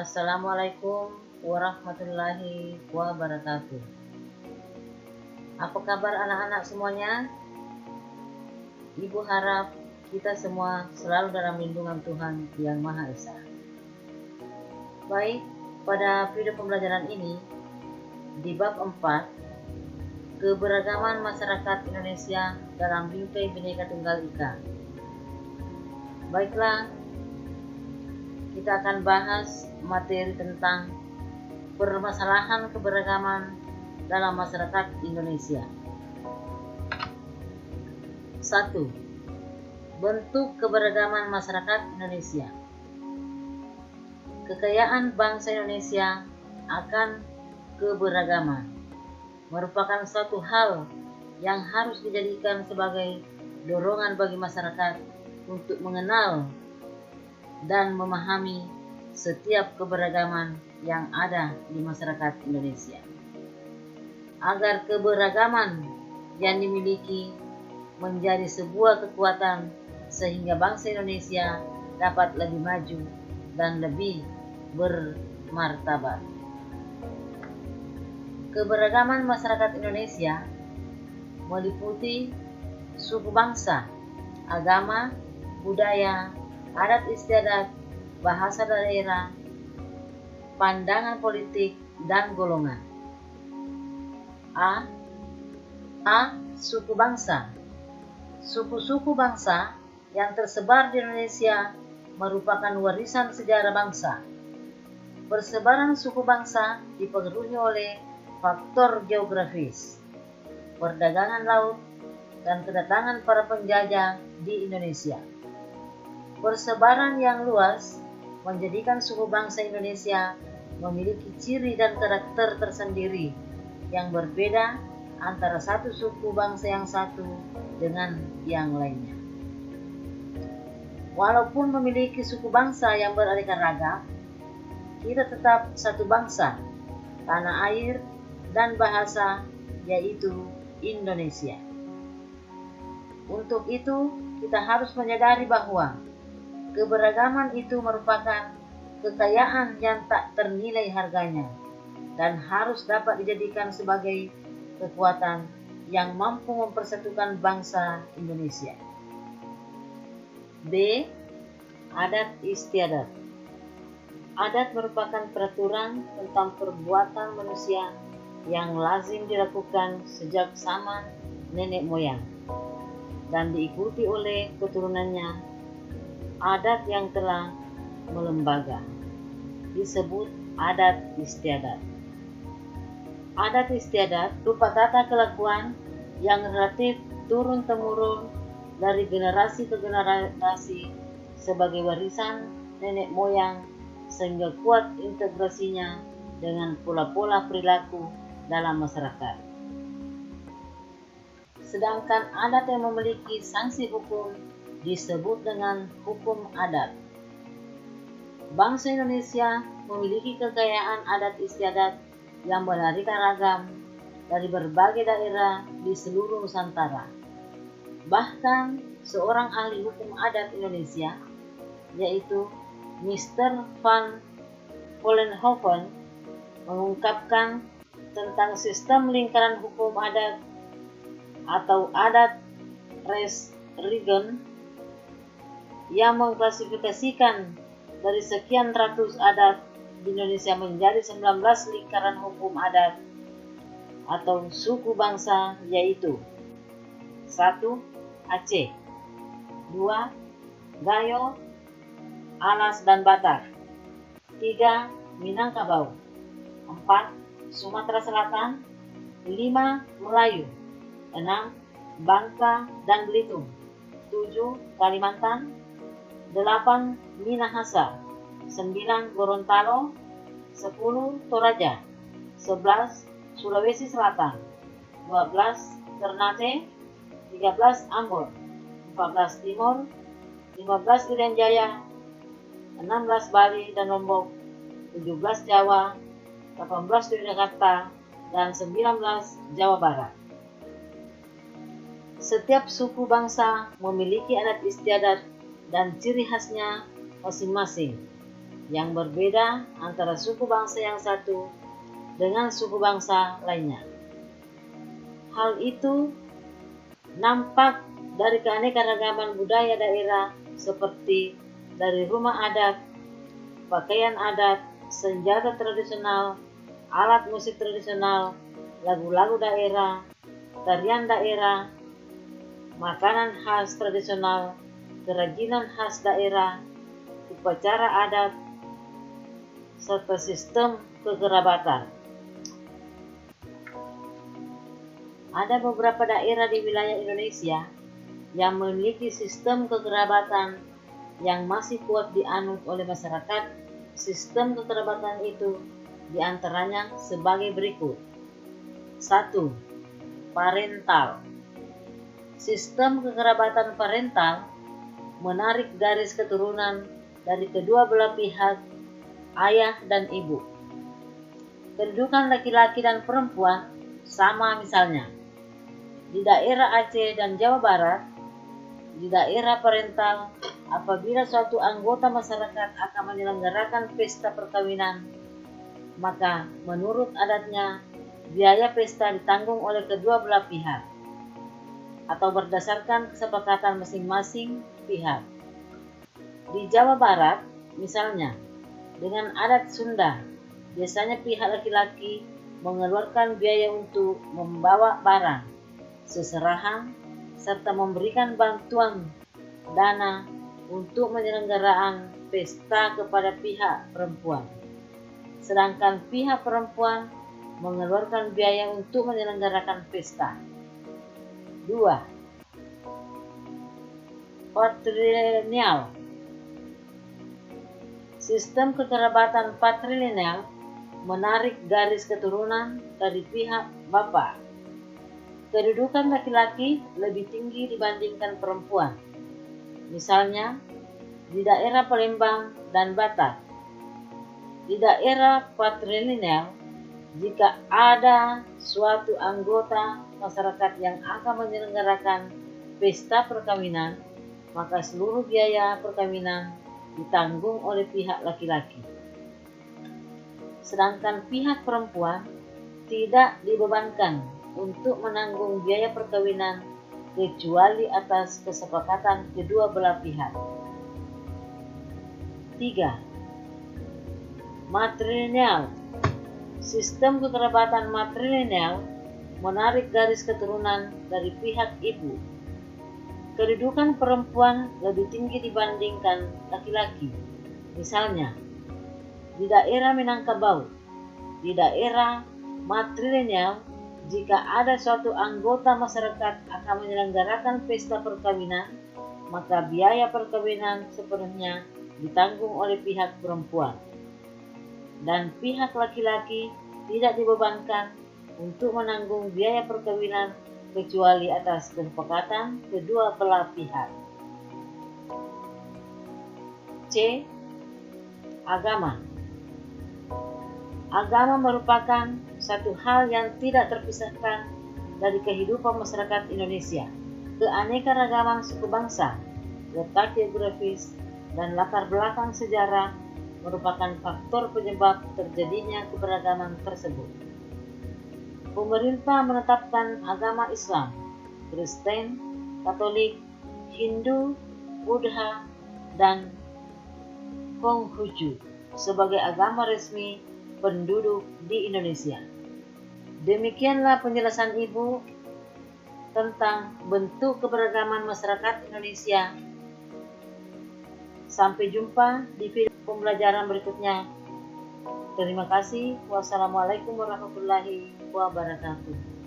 Assalamualaikum warahmatullahi wabarakatuh. Apa kabar anak-anak semuanya? Ibu harap kita semua selalu dalam lindungan Tuhan Yang Maha Esa. Baik, pada video pembelajaran ini di bab 4, keberagaman masyarakat Indonesia dalam bingkai Bhinneka Tunggal Ika. Baiklah, kita akan bahas materi tentang permasalahan keberagaman dalam masyarakat Indonesia. 1. Bentuk keberagaman masyarakat Indonesia. Kekayaan bangsa Indonesia akan keberagaman merupakan suatu hal yang harus dijadikan sebagai dorongan bagi masyarakat untuk mengenal dan memahami setiap keberagaman yang ada di masyarakat Indonesia, agar keberagaman yang dimiliki menjadi sebuah kekuatan sehingga bangsa Indonesia dapat lebih maju dan lebih bermartabat. Keberagaman masyarakat Indonesia meliputi suku bangsa, agama, budaya, adat istiadat, bahasa daerah, pandangan politik, dan golongan. A. Suku bangsa. Suku-suku bangsa yang tersebar di Indonesia merupakan warisan sejarah bangsa. Persebaran suku bangsa dipengaruhi oleh faktor geografis, perdagangan laut, dan kedatangan para penjajah di Indonesia. Persebaran yang luas menjadikan suku bangsa Indonesia memiliki ciri dan karakter tersendiri yang berbeda antara satu suku bangsa yang satu dengan yang lainnya. Walaupun memiliki suku bangsa yang beraneka ragam, kita tetap satu bangsa, tanah air, dan bahasa, yaitu Indonesia. Untuk itu, kita harus menyadari bahwa keberagaman itu merupakan kekayaan yang tak ternilai harganya dan harus dapat dijadikan sebagai kekuatan yang mampu mempersatukan bangsa Indonesia. B. Adat istiadat. Adat merupakan peraturan tentang perbuatan manusia yang lazim dilakukan sejak zaman nenek moyang dan diikuti oleh keturunannya. Adat yang telah melembaga disebut adat istiadat. Adat istiadat berupa tata kelakuan yang relatif turun-temurun dari generasi ke generasi sebagai warisan nenek moyang sehingga kuat integrasinya dengan pola-pola perilaku dalam masyarakat. Sedangkan adat yang memiliki sanksi hukum disebut dengan hukum adat. Bangsa Indonesia memiliki kekayaan adat istiadat yang beraneka ragam dari berbagai daerah di seluruh Nusantara. Bahkan seorang ahli hukum adat Indonesia, yaitu Mr. Van Vollenhoven, mengungkapkan tentang sistem lingkaran hukum adat atau adat res region yang mengklasifikasikan dari sekian ratus adat di Indonesia menjadi 19 lingkaran hukum adat atau suku bangsa, yaitu 1. Aceh, 2. Gayo, Alas dan Batak, 3. Minangkabau, 4. Sumatera Selatan, 5. Melayu, 6. Bangka dan Belitung, 7. Kalimantan, 8. Minahasa, 9. Gorontalo, 10. Toraja, 11. Sulawesi Selatan, 12. Ternate, 13. Ambon, 14. Timur, 15. Irian Jaya, 16. Bali dan Lombok, 17. Jawa, 18. Yogyakarta, dan 19. Jawa Barat. Setiap suku bangsa memiliki adat istiadat dan ciri khasnya masing-masing. yang berbeda antara suku bangsa yang satu dengan suku bangsa lainnya. Hal itu nampak dari keanekaragaman budaya daerah seperti dari rumah adat, pakaian adat, senjata tradisional, alat musik tradisional, lagu-lagu daerah, tarian daerah, makanan khas tradisional, kerajinan khas daerah, upacara adat, serta sistem kekerabatan. Ada beberapa daerah di wilayah Indonesia yang memiliki sistem kekerabatan yang masih kuat dianut oleh masyarakat. Sistem kekerabatan itu diantaranya sebagai berikut. 1. Parental. Sistem kekerabatan parental menarik garis keturunan dari kedua belah pihak ayah dan ibu. Kedudukan laki-laki dan perempuan sama, misalnya di daerah Aceh dan Jawa Barat. Di daerah parental, apabila suatu anggota masyarakat akan menyelenggarakan pesta perkawinan, maka menurut adatnya biaya pesta ditanggung oleh kedua belah pihak atau berdasarkan kesepakatan masing-masing pihak. Di Jawa Barat, misalnya, dengan adat Sunda, biasanya pihak laki-laki mengeluarkan biaya untuk membawa barang, seserahan, serta memberikan bantuan dana untuk penyelenggaraan pesta kepada pihak perempuan. Sedangkan pihak perempuan mengeluarkan biaya untuk menyelenggarakan pesta. 2. Patrilineal. Sistem kekerabatan patrilineal menarik garis keturunan dari pihak bapak. Kedudukan laki-laki lebih tinggi dibandingkan perempuan. Misalnya, di daerah Palembang dan Batak. Di daerah patrilineal, jika ada suatu anggota masyarakat yang akan menyelenggarakan pesta perkawinan, maka seluruh biaya perkawinan ditanggung oleh pihak laki-laki. Sedangkan pihak perempuan tidak dibebankan untuk menanggung biaya perkawinan kecuali atas kesepakatan kedua belah pihak. 3. Matrilineal. Sistem kekerabatan matrilineal menarik garis keturunan dari pihak ibu. Kedudukan perempuan lebih tinggi dibandingkan laki-laki. Misalnya, di daerah Minangkabau, di daerah matrilineal, jika ada suatu anggota masyarakat akan menyelenggarakan pesta perkawinan, maka biaya perkawinan sepenuhnya ditanggung oleh pihak perempuan. Dan pihak laki-laki tidak dibebankan untuk menanggung biaya perkawinan kecuali atas kesepakatan kedua belah pihak. C. Agama. Agama merupakan satu hal yang tidak terpisahkan dari kehidupan masyarakat Indonesia. Keanekaragaman suku bangsa, letak geografis, dan latar belakang sejarah merupakan faktor penyebab terjadinya keberagaman tersebut. Pemerintah menetapkan agama Islam, Kristen, Katolik, Hindu, Buddha, dan Konghucu sebagai agama resmi penduduk di Indonesia. Demikianlah penjelasan Ibu tentang bentuk keberagaman masyarakat Indonesia. Sampai jumpa di video pembelajaran berikutnya. Terima kasih. Wassalamualaikum warahmatullahi wabarakatuh.